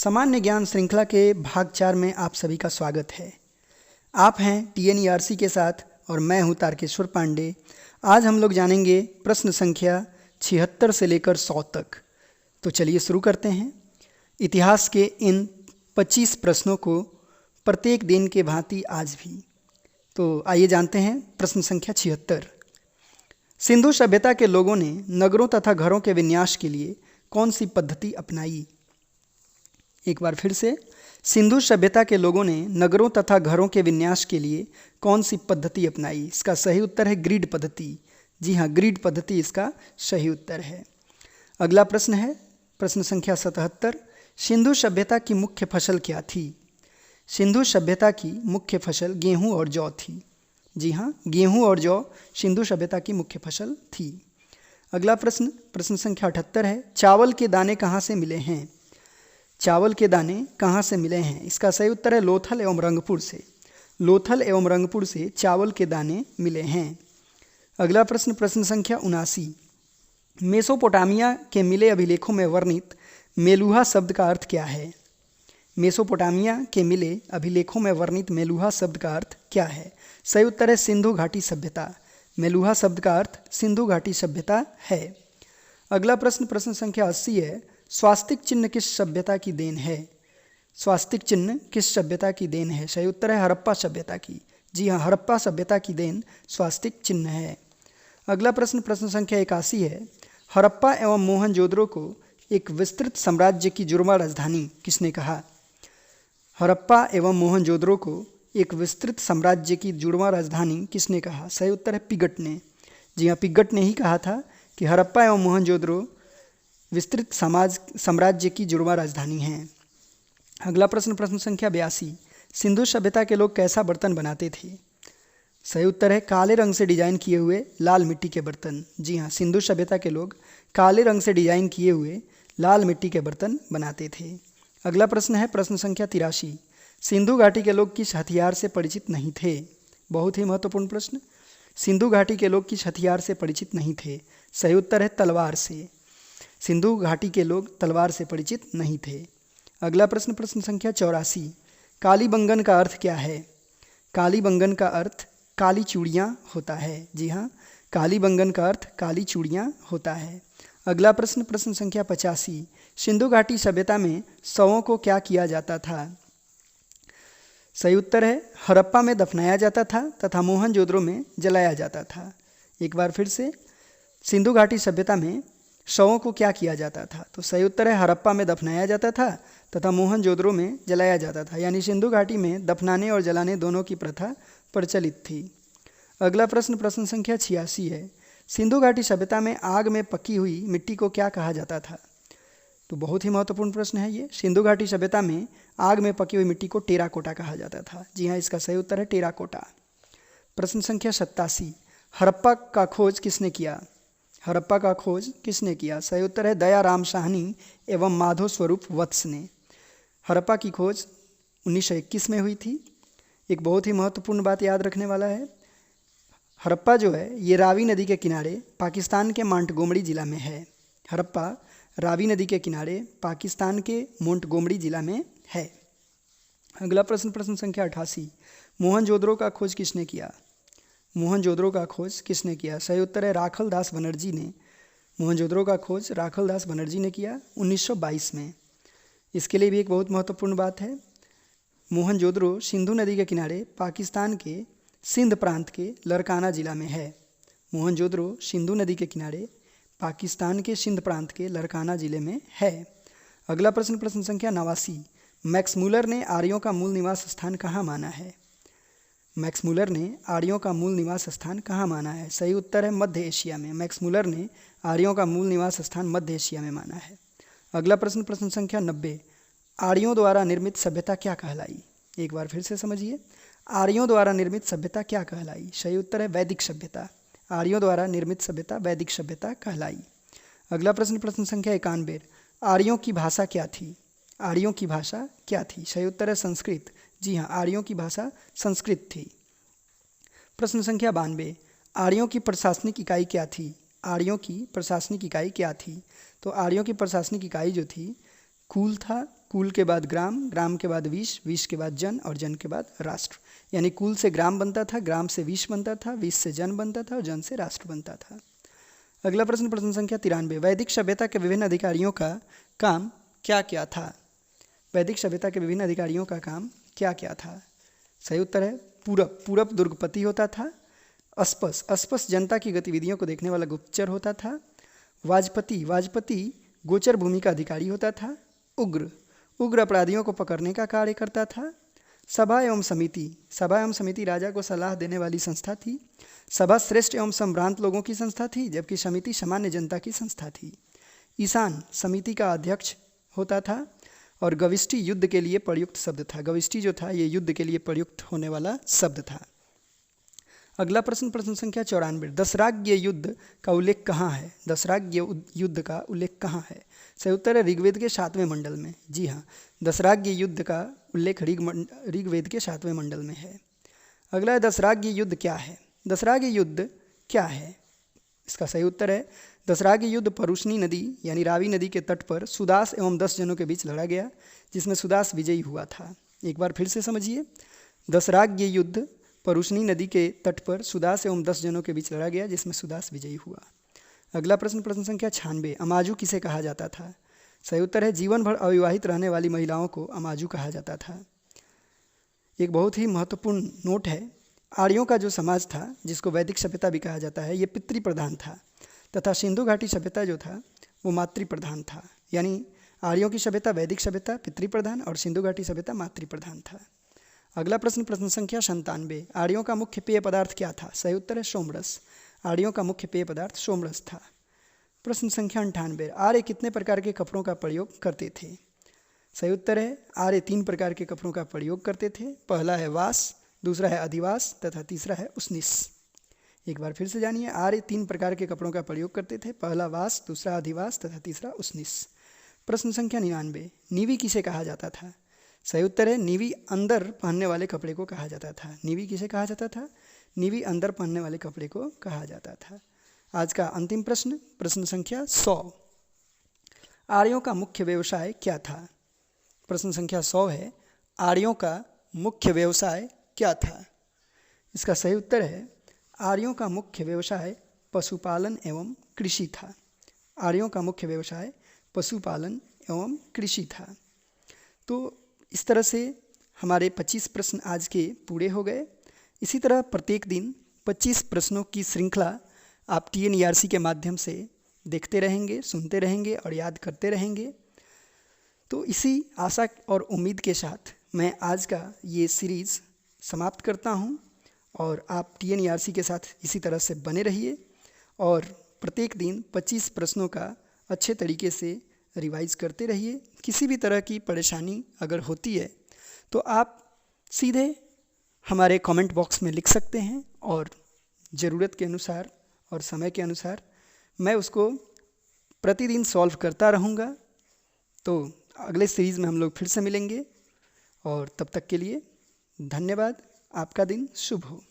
सामान्य ज्ञान श्रृंखला के भाग 4 में आप सभी का स्वागत है। आप हैं TNERC के साथ और मैं हूं तारकेश्वर पांडे। आज हम लोग जानेंगे प्रश्न संख्या 76 से लेकर 100 तक। तो चलिए शुरू करते हैं। इतिहास के इन 25 प्रश्नों को प्रत्येक दिन के भांति आज भी। तो आइए जानते हैं प्रश्न संख्या 76। सिंधु सभ्यता के लोगों ने नगरों तथा घरों के विन्यास के लिए कौन सी पद्धति अपनाई? एक बार फिर से, सिंधु सभ्यता के लोगों ने नगरों तथा घरों के विन्यास के लिए कौन सी पद्धति अपनाई? इसका सही उत्तर है ग्रिड पद्धति। जी हाँ, ग्रिड पद्धति इसका सही उत्तर है। अगला प्रश्न है प्रश्न संख्या 77। सिंधु सभ्यता की मुख्य फसल क्या थी? सिंधु सभ्यता की मुख्य फसल गेहूं और जौ थी। जी हाँ, गेहूं और जौ सिंधु सभ्यता की मुख्य फसल थी। अगला प्रश्न प्रश्न संख्या 78 है। चावल के दाने कहाँ से मिले हैं? चावल के दाने कहाँ से मिले हैं? इसका सही उत्तर है लोथल एवं रंगपुर से। लोथल एवं रंगपुर से चावल के दाने मिले हैं। अगला प्रश्न प्रश्न संख्या 79। मेसोपोटामिया के मिले अभिलेखों में वर्णित मेलुहा शब्द का अर्थ क्या है? मेसोपोटामिया के मिले अभिलेखों में वर्णित मेलुहा शब्द का अर्थ क्या है? सही उत्तर है सिंधु घाटी सभ्यता। मेलुहा शब्द का अर्थ सिंधु घाटी सभ्यता है। अगला प्रश्न प्रश्न संख्या 80 है। स्वास्तिक चिन्ह किस सभ्यता की देन है? स्वास्तिक चिन्ह किस सभ्यता की देन है? सही उत्तर है हड़प्पा सभ्यता की। जी हाँ, हड़प्पा सभ्यता की देन स्वास्तिक चिन्ह है। अगला प्रश्न प्रश्न संख्या 81 है। हड़प्पा एवं मोहनजोदड़ो को एक विस्तृत साम्राज्य की जुड़वा राजधानी किसने कहा? हड़प्पा एवं मोहनजोदड़ो को एक विस्तृत साम्राज्य की जुड़वा राजधानी किसने कहा? सही उत्तर है पिगट ने। जी हाँ, पिगट ने ही कहा था कि हड़प्पा एवं मोहनजोदड़ो विस्तृत साम्राज्य की जुड़वा राजधानी है। अगला प्रश्न प्रश्न संख्या 82। सिंधु सभ्यता के लोग कैसा बर्तन बनाते थे? सही उत्तर है काले रंग से डिजाइन किए हुए लाल मिट्टी के बर्तन। जी हाँ, सिंधु सभ्यता के लोग काले रंग से डिजाइन किए हुए लाल मिट्टी के बर्तन बनाते थे। अगला प्रश्न है प्रश्न संख्या 83। सिंधु घाटी के लोग किस हथियार से परिचित नहीं थे? बहुत ही महत्वपूर्ण प्रश्न। सिंधु घाटी के लोग किस हथियार से परिचित नहीं थे? सही उत्तर है तलवार से। सिंधु घाटी के लोग तलवार से परिचित नहीं थे। अगला प्रश्न प्रश्न संख्या 84। कालीबंगन का अर्थ क्या है? कालीबंगन का अर्थ काली चूड़ियाँ होता है। जी हाँ, कालीबंगन का अर्थ काली चूड़ियाँ होता है। अगला प्रश्न प्रश्न संख्या 85। सिंधु घाटी सभ्यता में शवों को क्या किया जाता था? सही उत्तर है हड़प्पा में दफनाया जाता था तथा मोहनजोदड़ो में जलाया जाता था। एक बार फिर से, सिंधु घाटी सभ्यता में शवों को क्या किया जाता था? तो सही उत्तर है हड़प्पा में दफनाया जाता था तथा मोहनजोदड़ो में जलाया जाता था। यानी सिंधु घाटी में दफनाने और जलाने दोनों की प्रथा प्रचलित थी। अगला प्रश्न प्रश्न संख्या 86 है। सिंधु घाटी सभ्यता में आग में पकी हुई मिट्टी को क्या कहा जाता था? तो बहुत ही महत्वपूर्ण प्रश्न है ये। सिंधु घाटी सभ्यता में आग में पकी हुई मिट्टी को टेराकोटा कहा जाता था। जी हाँ, इसका सही उत्तर है टेराकोटा। प्रश्न संख्या 87। हड़प्पा का खोज किसने किया? हड़प्पा का खोज किसने किया? सही उत्तर है दयाराम साहनी एवं माधव स्वरूप वत्स ने। हड़प्पा की खोज 1921 में हुई थी। एक बहुत ही महत्वपूर्ण बात याद रखने वाला है, हड़प्पा जो है ये रावी नदी के किनारे पाकिस्तान के मोंटगोमरी जिला में है। हड़प्पा रावी नदी के किनारे पाकिस्तान के मोंटगोमरी जिला में है। अगला प्रश्न प्रश्न संख्या 88। मोहनजोदड़ो का खोज किसने किया? मोहनजोदड़ो का खोज किसने किया? सही उत्तर है राखल दास बनर्जी ने। मोहनजोदड़ो का खोज राखल दास बनर्जी ने किया 1922 में। इसके लिए भी एक बहुत महत्वपूर्ण बात है, मोहनजोदड़ो सिंधु नदी के किनारे पाकिस्तान के सिंध प्रांत के लरकाना जिला में है। मोहनजोदड़ो सिंधु नदी के किनारे पाकिस्तान के सिंध प्रांत के लरकाना जिले में है। अगला प्रश्न प्रश्न संख्या 89। मैक्समूलर ने आर्यों का मूल निवास स्थान कहाँ माना है? मैक्समूलर ने आर्यों का मूल निवास स्थान कहाँ माना है? सही उत्तर है मध्य एशिया में। मैक्समूलर ने आर्यों का मूल निवास स्थान मध्य एशिया में माना है। अगला प्रश्न प्रश्न संख्या 90। आर्यों द्वारा निर्मित सभ्यता क्या कहलाई? एक बार फिर से समझिए, आर्यों द्वारा निर्मित सभ्यता क्या कहलाई? सही उत्तर है वैदिक सभ्यता। आर्यों द्वारा निर्मित सभ्यता वैदिक सभ्यता कहलाई। अगला प्रश्न प्रश्न संख्या 91। आर्यों की भाषा क्या थी? आर्यों की भाषा क्या थी? सही उत्तर है संस्कृत। जी हाँ, आर्यों की भाषा संस्कृत थी। प्रश्न संख्या 92। आर्यों की प्रशासनिक इकाई क्या थी? आर्यों की प्रशासनिक इकाई क्या थी? तो आर्यों की प्रशासनिक इकाई जो थी कुल था, कुल के बाद ग्राम, ग्राम के बाद विश, विश के बाद जन और जन के बाद राष्ट्र। यानी कुल से ग्राम बनता था, ग्राम से विश बनता था, विश से जन बनता था और जन से राष्ट्र बनता था। अगला प्रश्न, प्रश्न संख्या 93। वैदिक सभ्यता के विभिन्न अधिकारियों का काम क्या क्या था? वैदिक सभ्यता के विभिन्न अधिकारियों का काम क्या क्या था? सही उत्तर है पूरब। पूरब दुर्गपति होता था। अस्पस, अस्पस जनता की गतिविधियों को देखने वाला गुप्तचर होता था। वाजपति, वाजपति गोचर भूमि का अधिकारी होता था। उग्र, उग्र अपराधियों को पकड़ने का कार्य करता था। सभा एवं समिति, सभा एवं समिति राजा को सलाह देने वाली संस्था थी। सभा श्रेष्ठ एवं संभ्रांत लोगों की संस्था थी, जबकि समिति सामान्य जनता की संस्था थी। ईशान समिति का अध्यक्ष होता था। और गविष्टि युद्ध के लिए प्रयुक्त शब्द था। गविष्टि जो था ये युद्ध के लिए प्रयुक्त होने वाला शब्द था। अगला प्रश्न, प्रश्न संख्या 94। दशराज्य युद्ध का उल्लेख कहाँ है? दशराज्य युद्ध का उल्लेख कहाँ है? सही उत्तर है ऋग्वेद के 7वें मंडल में। जी हाँ, दशराज्य युद्ध का उल्लेख ऋग्वेद के 7वें मंडल में है। अगला है दशराज्य युद्ध क्या है? दशराज्य युद्ध क्या है? इसका सही उत्तर है दशराज्य युद्ध परुष्णी नदी यानी रावी नदी के तट पर सुदास एवं 10 जनों के बीच लड़ा गया, जिसमें सुदास विजयी हुआ था। एक बार फिर से समझिए, दशराज्य युद्ध परुष्णी नदी के तट पर सुदास एवं 10 जनों के बीच लड़ा गया, जिसमें सुदास विजयी हुआ। अगला प्रश्न, प्रश्न संख्या 96। अमाजू किसे कहा जाता था? सही उत्तर है जीवन भर अविवाहित रहने वाली महिलाओं को अमाजू कहा जाता था। एक बहुत ही महत्वपूर्ण नोट है, आर्यों का जो समाज था, जिसको वैदिक सभ्यता भी कहा जाता है, ये पितृ प्रधान था तथा सिंधु घाटी सभ्यता जो था वो मातृ प्रधान था। यानी आर्यों की सभ्यता वैदिक सभ्यता पितृ प्रधान और सिंधु घाटी सभ्यता मातृ प्रधान था। अगला प्रश्न, प्रश्न संख्या 97। आर्यों का मुख्य पेय पदार्थ क्या था? सही उत्तर है सोमरस। आर्यों का मुख्य पेय पदार्थ सोमरस था। प्रश्न संख्या 98। आर्य कितने प्रकार के कपड़ों का प्रयोग करते थे? सही उत्तर है आर्य 3 प्रकार के कपड़ों का प्रयोग करते थे। पहला है वास, दूसरा है अधिवास तथा तीसरा है उष्णिस। एक बार फिर से जानिए, आर्य 3 प्रकार के कपड़ों का प्रयोग करते थे। पहला वास, दूसरा अधिवास तथा तीसरा उष्णिस। प्रश्न संख्या 99। नीवी किसे कहा जाता था? सही उत्तर है नीवी अंदर पहनने वाले कपड़े को कहा जाता था। नीवी किसे कहा जाता था? नीवी अंदर पहनने वाले कपड़े को कहा जाता था। आज का अंतिम प्रश्न, प्रश्न संख्या 100। आर्यों का मुख्य व्यवसाय क्या था? प्रश्न संख्या 100 है आर्यों का मुख्य व्यवसाय क्या था? इसका सही उत्तर है आर्यों का मुख्य व्यवसाय पशुपालन एवं कृषि था। आर्यों का मुख्य व्यवसाय पशुपालन एवं कृषि था। तो इस तरह से हमारे 25 प्रश्न आज के पूरे हो गए। इसी तरह प्रत्येक दिन 25 प्रश्नों की श्रृंखला आप TNERC के माध्यम से देखते रहेंगे, सुनते रहेंगे और याद करते रहेंगे। तो इसी आशा और उम्मीद के साथ मैं आज का ये सीरीज़ समाप्त करता हूँ और आप TNERC के साथ इसी तरह से बने रहिए और प्रत्येक दिन 25 प्रश्नों का अच्छे तरीके से रिवाइज़ करते रहिए। किसी भी तरह की परेशानी अगर होती है तो आप सीधे हमारे कमेंट बॉक्स में लिख सकते हैं और ज़रूरत के अनुसार और समय के अनुसार मैं उसको प्रतिदिन सॉल्व करता रहूँगा। तो अगले सीरीज़ में हम लोग फिर से मिलेंगे और तब तक के लिए धन्यवाद। आपका दिन शुभ हो।